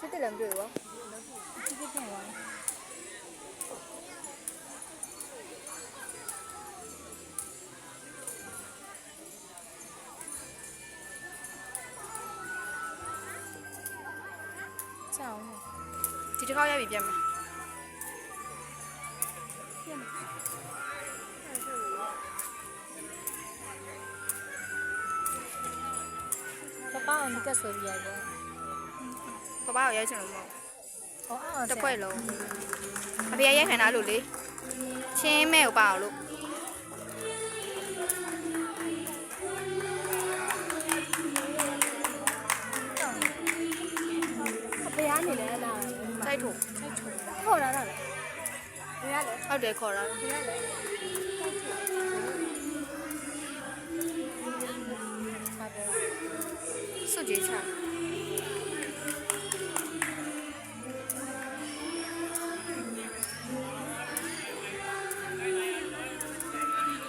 စစ်တယ်လည်းမတွေ့ဘူး ဒီကိစ္စက ကြောက်နေ ဒီတစ်ခေါက်ရပြီပြန်မယ် ပပအောင်ဒီကဆွဲပြရတယ် ပပကိုရိုက်ချင်လို့မဟုတ် ဟောအောင် တစ်ခွက်လုံးအဖေရိုက်ခံတာလို့လေချင်းမဲ့ကိုပါအောင်လို့ အဖေကနေလဲလား စိုက်ထုတ် ခေါ်လာတော့လေဘယ်ရလဲ ဟုတ်တယ်ခေါ်တာ ဘယ်ရလဲ စွတ်ကြီးချ